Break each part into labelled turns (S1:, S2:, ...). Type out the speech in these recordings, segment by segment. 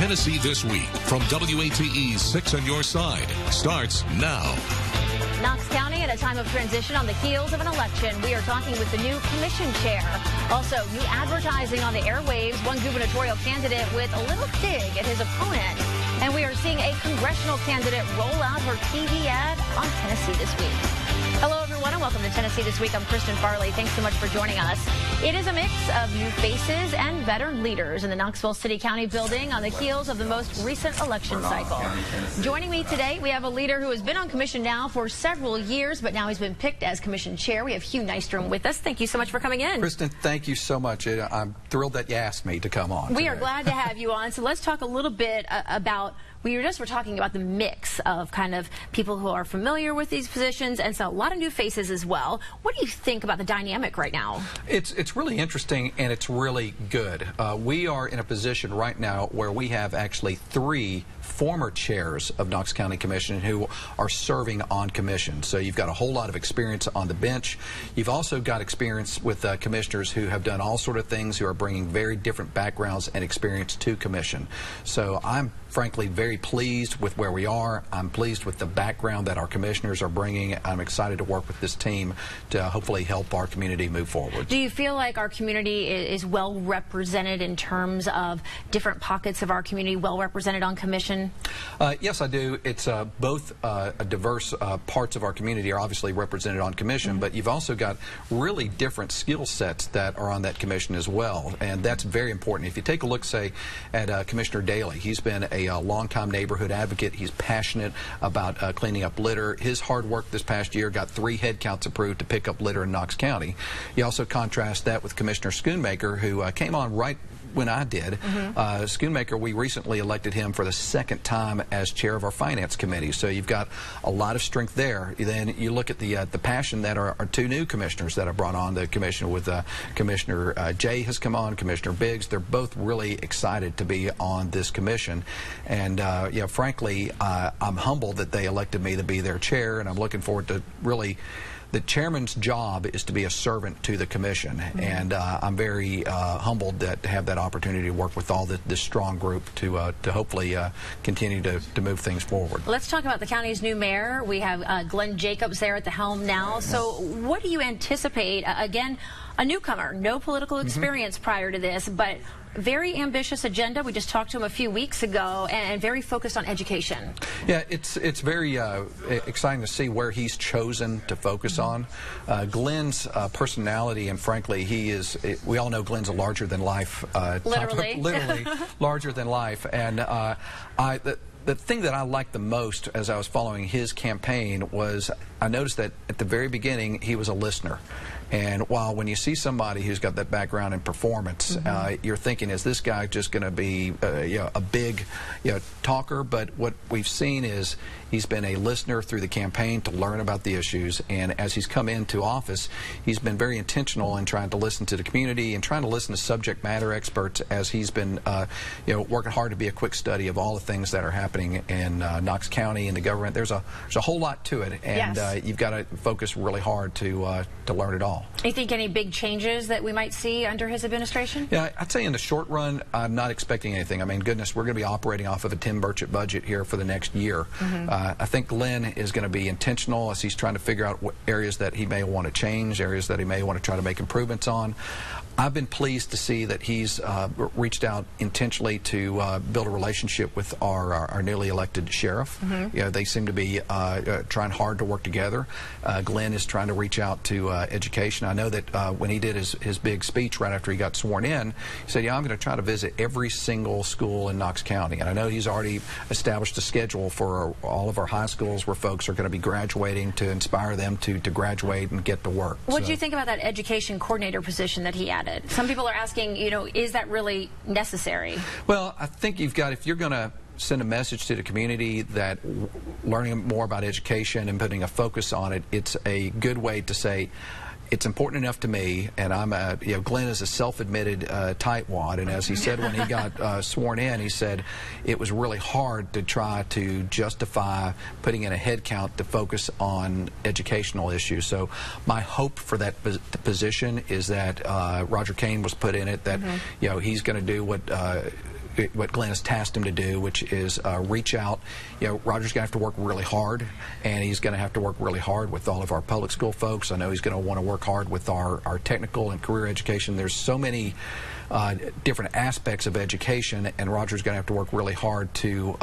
S1: Tennessee This Week from WATE's 6 on Your Side starts now.
S2: Knox County at a time of transition on the heels of an election. We are talking with the new commission chair. Also, new advertising on the airwaves. One gubernatorial candidate with a little dig at his opponent. And we are seeing a congressional candidate roll out her TV ad on Tennessee This Week. Hello, everyone, and welcome to Tennessee This Week. I'm Kristen Farley. Thanks so much for joining us. It is a mix of new faces and veteran leaders in the Knoxville City County building on the heels of the most recent election cycle. Joining me today, we have a leader who has been on commission now for several years, but now he's been picked as commission chair. We have Hugh Nystrom with us. Thank you so much for coming in.
S3: Kristen, thank you so much. I'm thrilled that you asked me to come on.
S2: We are glad to have you on. So let's talk a little bit about, we were talking about the mix of kind of people who are familiar with these positions and so a lot of new faces as well. What do you think about the dynamic right now?
S3: It's really interesting and it's really good. We are in a position right now where we have actually 3 former chairs of Knox County Commission who are serving on commission. So you've got a whole lot of experience on the bench. You've also got experience with commissioners who have done all sort of things, who are bringing very different backgrounds and experience to commission. So I'm frankly very pleased with where we are. I'm pleased with the background that our commissioners are bringing. I'm excited to work with this team to hopefully help our community move forward.
S2: Do you feel like our community is well represented in terms of different pockets of our community, well represented on commission?
S3: Yes, I do. It's both diverse parts of our community are obviously represented on commission, but you've also got really different skill sets that are on that commission as well, and that's very important. If you take a look, say, at Commissioner Daly, he's been a longtime neighborhood advocate. He's passionate about cleaning up litter. His hard work this past year got 3 head counts approved to pick up litter in Knox County. You also contrast that with Commissioner Schoonmaker, who came on right when I did. Schoonmaker, we recently elected him for the 2nd time as chair of our finance committee. So you've got a lot of strength there. Then you look at the passion that our 2 new commissioners that are brought on the commission with Commissioner Jay has come on, Commissioner Biggs. They're both really excited to be on this commission. And frankly, I'm humbled that they elected me to be their chair, and I'm looking forward to really. The chairman's job is to be a servant to the commission, and I'm very humbled to have that opportunity to work with all this strong group to hopefully continue to move things forward.
S2: Let's talk about the county's new mayor. We have Glenn Jacobs there at the helm now. So what do you anticipate? Again, a newcomer, no political experience prior to this, but very ambitious agenda. We just talked to him a few weeks ago, and very focused on education. Yeah,
S3: it's very exciting to see where he's chosen to focus on. Glenn's personality, and frankly, we all know Glenn's a larger-than-life
S2: literally
S3: larger than life, and the thing that I liked the most as I was following his campaign was I noticed that at the very beginning he was a listener. And while when you see somebody who's got that background in performance, you're thinking, is this guy just going to be a big talker? But what we've seen is he's been a listener through the campaign to learn about the issues. And as he's come into office, he's been very intentional in trying to listen to the community and trying to listen to subject matter experts as he's been working hard to be a quick study of all the things that are happening in Knox County and the government. There's a whole lot to it, and you've got to focus really hard to learn it all.
S2: You think any big changes that we might see under his administration?
S3: Yeah, I'd say in the short run, I'm not expecting anything. I mean, goodness, we're going to be operating off of a Tim Burchett budget here for the next year. I think Glenn is going to be intentional as he's trying to figure out what areas that he may want to change, areas that he may want to try to make improvements on. I've been pleased to see that he's reached out intentionally to build a relationship with our newly elected sheriff. They seem to be trying hard to work together. Glenn is trying to reach out to education. I know that when he did his big speech right after he got sworn in, he said, I'm going to try to visit every single school in Knox County. And I know he's already established a schedule for all of our high schools where folks are going to be graduating to inspire them to graduate and get to work.
S2: What do you think about that education coordinator position that he added? Some people are asking, is that really necessary?
S3: Well, I think if you're going to send a message to the community that learning more about education and putting a focus on it, it's a good way to say, it's important enough to me, and I'm Glenn is a self-admitted tightwad, and as he said when he got sworn in, he said it was really hard to try to justify putting in a head count to focus on educational issues. So my hope for that position is that Roger Kane was put in it, that he's going to do what what Glenn has tasked him to do, which is reach out. Roger's going to have to work really hard, and he's going to have to work really hard with all of our public school folks. I know he's going to want to work hard with our technical and career education. There's so many different aspects of education, and Roger's going to have to work really hard to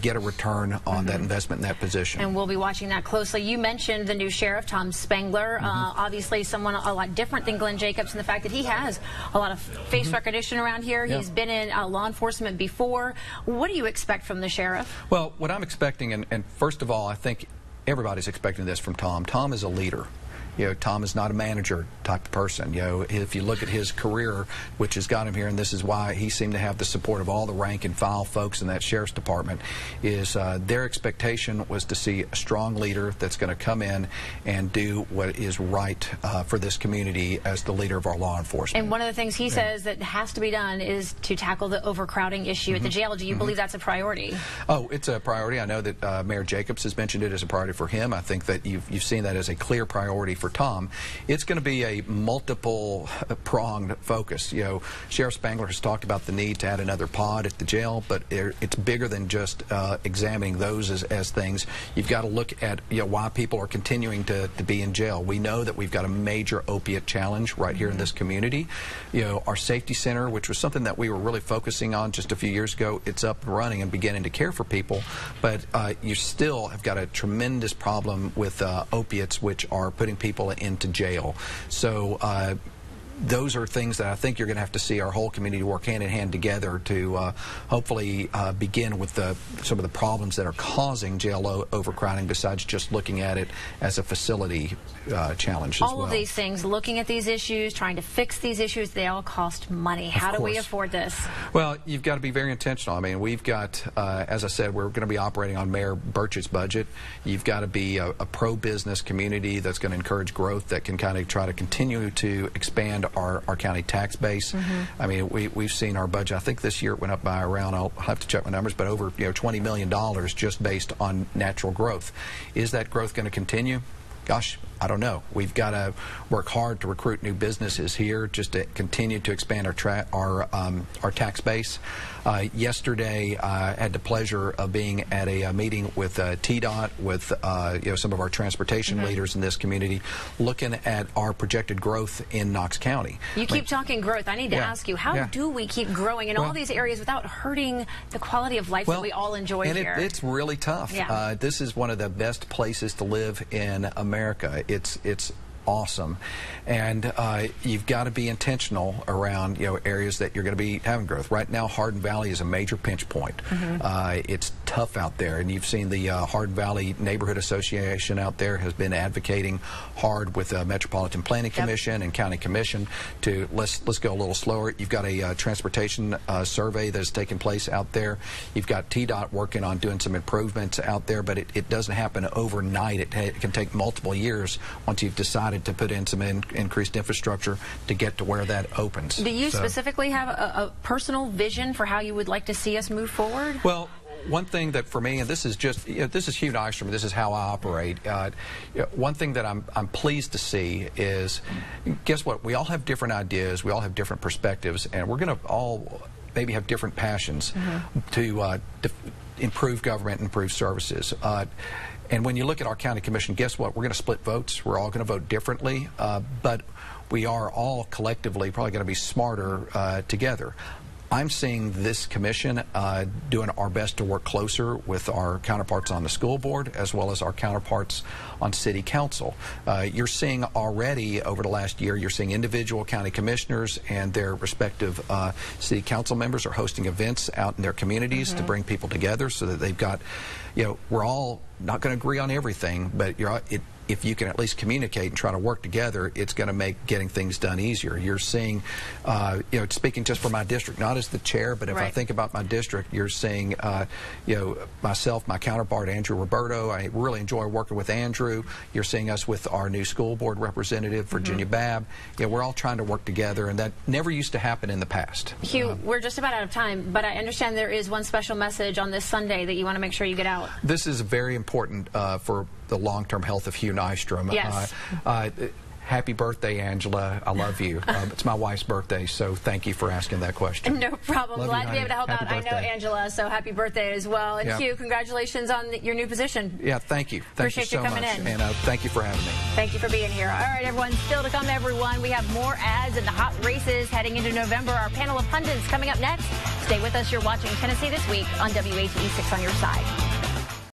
S3: get a return on that investment in that position.
S2: And we'll be watching that closely. You mentioned the new sheriff, Tom Spangler, obviously someone a lot different than Glenn Jacobs in the fact that he has a lot of face recognition around here. He's been in law enforcement before. What do you expect from the sheriff?
S3: Well, what I'm expecting, and first of all, I think everybody's expecting this from Tom. Tom is a leader. Tom is not a manager type of person. If you look at his career, which has got him here, and this is why he seemed to have the support of all the rank and file folks in that sheriff's department, is their expectation was to see a strong leader that's going to come in and do what is right for this community as the leader of our law enforcement.
S2: And one of the things he says that has to be done is to tackle the overcrowding issue at the jail. Do you believe that's a priority? Oh,
S3: it's a priority. I know that Mayor Jacobs has mentioned it as a priority for him. I think that you've seen that as a clear priority for Tom. It's going to be a multiple pronged focus. Sheriff Spangler has talked about the need to add another pod at the jail, but it's bigger than just examining those as things. You've got to look at why people are continuing to be in jail. We know that we've got a major opiate challenge right here in this community. Our safety center, which was something that we were really focusing on just a few years ago, it's up and running and beginning to care for people, but you still have got a tremendous problem with opiates, which are putting people into jail. So those are things that I think you're going to have to see our whole community work hand in hand together to hopefully begin with some of the problems that are causing jail overcrowding, besides just looking at it as a facility challenge as well.
S2: All of these things, looking at these issues, trying to fix these issues, they all cost money. How do we afford this?
S3: Well, you've got to be very intentional. I mean, we've got, as I said, we're going to be operating on Mayor Burchett's budget. You've got to be a pro-business community that's going to encourage growth, that can kind of try to continue to expand our county tax base. I mean, we've seen our budget. I think this year it went up by around, I'll have to check my numbers, but over $20 million just based on natural growth. Is that growth going to continue? Gosh, I don't know. We've got to work hard to recruit new businesses here, just to continue to expand our tax base. Yesterday, I had the pleasure of being at a meeting with TDOT, with some of our transportation leaders in this community, looking at our projected growth in Knox County.
S2: You keep talking growth. I need to ask you, how do we keep growing in all these areas without hurting the quality of life that we all enjoy here?
S3: It's really tough. This is one of the best places to live in America. It's awesome, and you've got to be intentional around areas that you're going to be having growth. Right now, Hardin Valley is a major pinch point. It's tough out there, and you've seen the Hardin Valley Neighborhood Association out there has been advocating hard with the Metropolitan Planning Commission and County Commission to let's go a little slower. You've got a transportation survey that's taking place out there. You've got TDOT working on doing some improvements out there, but it doesn't happen overnight. It can take multiple years once you've decided to put in some increased infrastructure to get to where that opens.
S2: Do you specifically have a personal vision for how you would like to see us move forward?
S3: Well, one thing that for me, and this is just, this is Hugh Nystrom, this is how I operate. One thing that I'm pleased to see is, guess what? We all have different ideas, we all have different perspectives, and we're going to all maybe have different passions to improve government, improve services. And when you look at our county commission, guess what? We're going to split votes. We're all going to vote differently, but we are all collectively probably going to be smarter together. I'm seeing this commission doing our best to work closer with our counterparts on the school board as well as our counterparts on city council. You're seeing already over the last year, you're seeing individual county commissioners and their respective city council members are hosting events out in their communities to bring people together so that they've got, we're all not going to agree on everything, but if you can at least communicate and try to work together, it's going to make getting things done easier. You're seeing, speaking just for my district, not as the chair, but if I think about my district, you're seeing, myself, my counterpart, Andrew Roberto. I really enjoy working with Andrew. You're seeing us with our new school board representative, Virginia Babb. We're all trying to work together, and that never used to happen in the past.
S2: Hugh, we're just about out of time, but I understand there is one special message on this Sunday that you want to make sure you get out.
S3: This is very important for the long-term health of Hugh Nystrom.
S2: Yes.
S3: Happy birthday, Angela. I love you. It's my wife's birthday, so thank you for asking that question.
S2: No problem.
S3: Love
S2: Glad
S3: you,
S2: to be able to help
S3: happy
S2: out.
S3: Birthday.
S2: I know Angela, so happy birthday as well. And
S3: Yeah.
S2: Hugh, congratulations on your new position.
S3: Yeah, thank you. Thank
S2: Appreciate
S3: you
S2: you
S3: so
S2: coming
S3: much.
S2: in.
S3: And thank you for having me.
S2: Thank you for being here. All right, everyone. Still to come, everyone. We have more ads and the hot races heading into November. Our panel of pundits coming up next. Stay with us. You're watching Tennessee This Week on WATE 6 on your side.